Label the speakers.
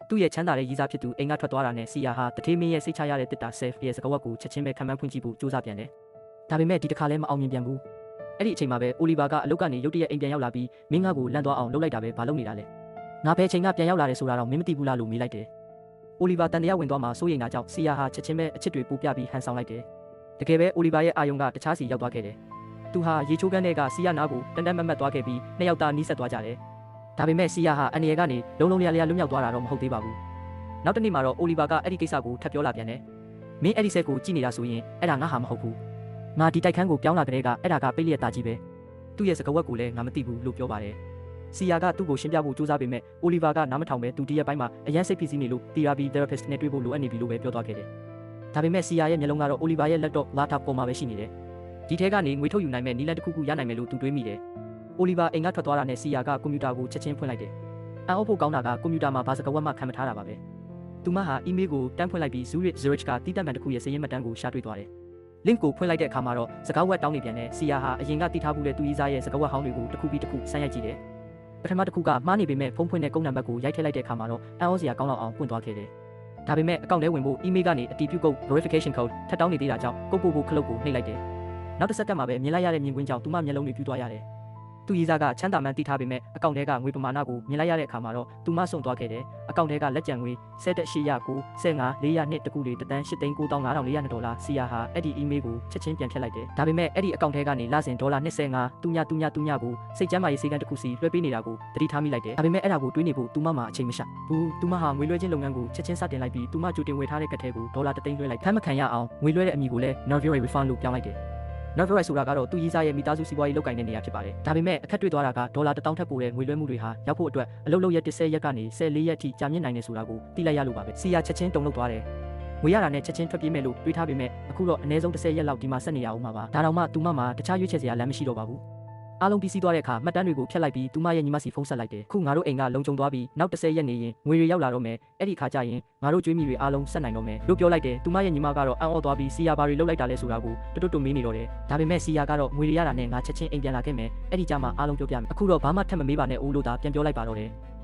Speaker 1: သူ့ရဲ့ချမ်းသာတဲ့ရည်စားဖြစ်သူအိမ်ကထွက်သွားတာနဲ့စီယာဟာတထေးမင်းရဲ့စိတ်ချရတဲ့တစ်တာဆဲဖ်ရဲ့စကားဝတ်ကိုချက်ချင်းပဲခံမှန်းဖွင့်ကြည့်ဖို့စူးစမ်းပြန်တယ်။ဒါပေမဲ့ဒီတစ်ခါလည်းမအောင်မြင်ပြန်ဘူး။အဲ့ဒီအချိန်မှာပဲအိုလီဗာကအလုပ်ကနေရုတ်တရက်အိမ်ပြန်ရောက်လာပြီးမင်းငါ့ကိုလန့်သွားအောင်လုပ်လိုက်တာပဲဘာလုပ်နေတာလဲ။ငါဘယ်ချိန်ကပြန်ရောက်လာတယ်ဆိုတာတော့မင်းမသိဘူးလားလို့မေးလိုက်တယ်။အိုလီဗာတန်တရားဝင်သွားမှစိုးရိမ်တာကြောင့်စီယာဟာချက်ချင်းပဲအချစ်တွေပူပြပြီးဟန်ဆောင်လိုက်တယ်။တကယ်ပဲအိုလီဗာရဲ့အာယုံကတခြားစီရောက်သွားခဲ့တယ်။သူဟာရေချိုးကန်းတွေကစီယာနာကိုတန်တန်မတ်မတ်သွားခဲ့ပြီးနှစ်ယောက်သားနီးစပ်သွားကြတယ်။ဒါပေမဲ့စီယာဟာအန်ရီယယ်ကနေလုံးလုံးလျားလျားလွတ်မြောက်သွားတာတော့မဟုတ်သေးပါဘူး။နောက်တစ်နေ့မှာတော့အိုလီဗာကအဲ့ဒီကိစ္စကိုထပ်ပြောလာပြန်တယ်။မင်းအဲ့ဒီဆက်ကိုကြည့်နေတာဆိုရင်အဲ့ဒါငါဟာမဟုတ်ဘူး။ငါဒီတိုက်ခန်းကိုပြောင်းလာတဲ့ကအဲ့ဒါကပိတ်လျက်သားကြီးပဲ။သူ့ရဲ့စကားဝတ်ကိုလည်းငါမသိဘူးလို့ပြောပါတယ်။စီယာကသူ့ကိုရှင်းပြဖို့ကြိုးစားပေမဲ့အိုလီဗာကနားမထောင်ပဲသူဒီရက်ပိုင်းမှာအရန်စိတ်ဖိစီးနေလို့ therapy therapist နဲ့တွေ့ဖို့လိုအပ်နေပြီလို့ပဲပြောသွားခဲ့တယ်။ဒါပေမဲ့စီယာရဲ့မျက်လုံးကတော့အိုလီဗာရဲ့လက်တော့လာတာပေါ်မှာပဲရှိနေတယ်။ဒီထဲကနေငွေထုတ်ယူနိုင်မဲ့နီလန်တစ်ခုခုရနိုင်မယ်လို့သူတွေးမိတယ်။အိုလီဗာအိမ်ကထွက်သွားတာနဲ့စီယာကကွန်ပျူတာကိုချက်ချင်းဖွင့်လိုက်တယ်။အန်အော့ဖို့ကောင်းတာကကွန်ပျူတာမှာဘာစကားဝတ်မှခံမထားတာပါပဲ။သူမဟာအီးမေးလ်ကိုတန်းဖွင့်လိုက်ပြီး Zurich ကတီးတန့်မှန်တစ်ခုရဲ့စည်ရင်းမှတ်တမ်းကိုရှာတွေ့သွားတယ်။ link ကိုဖွင့်လိုက်တဲ့အခါမှာတော့စကားဝတ်တောင်းနေပြန်တဲ့စီယာဟာအရင်ကတည်ထားမှုတဲ့သူရေးစားရဲ့စကားဝတ်ဟောင်းတွေကိုတစ်ခုပြီးတစ်ခုစမ်းရိုက်ကြည့်တယ်။ပထမတစ်ခုကမှားနေပေမဲ့ဖုန်းဖွင့်တဲ့ကုန်းနံပါတ်ကိုရိုက်ထည့်လိုက်တဲ့အခါမှာတော့အန်အော့စရာကောင်းလောက်အောင်ပွင့်သွားခဲ့တယ်။ဒါပေမဲ့အကောင့်ထဲဝင်ဖို့ email ကနေအတည်ပြုကုတ် verification code ထပ်တောင်းနေသေးတာကြောင့်ကုတ်ပို့ဖို့ခလုတ်ကိုနှိပ်လိုက်တယ်။နောက်တစ်စက္ကန့်မှာပဲမြင်လိုက်ရတဲ့မြင်ကွင်းကြောင့်သူမမျက်လုံးတွေပြူးသွားရတယ်။သူရေးစားကချမ်းသာမှန်းသိထားပေမဲ့အကောင့်ထဲကငွေပမာဏကိုမြင်လိုက်ရတဲ့အခါမှာတော့သူမဆုံးသွားခဲ့တယ်။အကောင့်ထဲကလက်ကျန်ငွေ$1,800 15,400တကူတွေတန်း$8,9,400စီယာဟာအဲ့ဒီ email ကိုချက်ချင်းပြန်ဖြတ်လိုက်တယ်။ဒါပေမဲ့အဲ့ဒီအကောင့်ထဲကနေလစဉ်$25သူညကိုစိတ်ကျန်းမာရေးစေကန်းတစ်ခုစီလွှဲပေးနေတာကိုသတိထားမိလိုက်တယ်။ဒါပေမဲ့အဲ့ဒါကိုတွေးနေဖို့သူမမှာအချိန်မရှာဘူး။သူမဟာငွေလွှဲခြင်းလုပ်ငန်းကိုချက်ချင်းစတင်လိုက်ပြီးသူမကြိုတင်ဝယ်ထားတဲ့ကတ်ထဲကို$1သိန်းလွှဲလိုက်ဖမ်းမခံရအောင်ငွေလွှဲတဲ့အမည်ကိုလည်း Nervure refund လို့ပြောင်းလိုက်တယ်။ Nervure ဆိုတာကတော့သူရေးစားရဲ့မိသားစုစီးပွားရေးလုပ်ကိုင်တဲ့နေရာဖြစ်ပါတယ်။ဒါပေမဲ့အခက်တွေ့သွားတာက$1,000ထပ်ပိုတဲ့ငွေလွှဲမှုတွေဟာရောက်ဖို့အတွက်အလုပ်လုပ်ရက်10ရက်ကနေ14ရက်အထိကြာမြင့်နိုင်တယ်ဆိုတာကိုသိလိုက်ရလို့ပါပဲ။စီယာချက်ချင်းတုံ့လောက်သွားတယ်။ငွေရတာနဲ့ချက်ချင်းထွက်ပြေးမယ်လို့တွေးထားပေမဲ့အခုတော့အနည်းဆုံး10ရက်လောက်ဒီမှာဆက်နေရအောင်မှာပါ။ဒါတောင်မှသူမမှာတခြားရွေးချယ်စရာလမ်းမရှိတော့ပါဘူး။အားလုံးပြီးစီးသွားတဲ့အခါမှတ်တမ်းတွေကိုဖျက်လိုက်ပြီးသူမရဲ့ညီမစီဖုန်းဆက်လိုက်တယ်။ခုငါတို့အိမ်ကလုံခြုံသွားပြီးနောက်10ရက်နေရင်ငွေတွေရောက်လာတော့မယ်။အဲ့ဒီခါကျရင်ငါတို့ကြွေးမြီတွေအားလုံးဆက်နိုင်တော့မယ်လို့ပြောလိုက်တယ်။သူမရဲ့ညီမကတော့အံ့ဩသွားပြီးစီယာဘာတွေလုပ်လိုက်တာလဲဆိုတာကိုတွတ်မေးနေတော့တယ်။ဒါပေမဲ့စီယာကတော့ငွေတွေရတာနဲ့ငါချက်ချင်းအိမ်ပြန်လာခဲ့မယ်။အဲ့ဒီကြမှာအားလုံးပြောပြမယ်။အခုတော့ဘာမှထပ်မမေးပါနဲ့ဦးလို့သာပြန်ပြောလိုက်ပါတော့တယ်။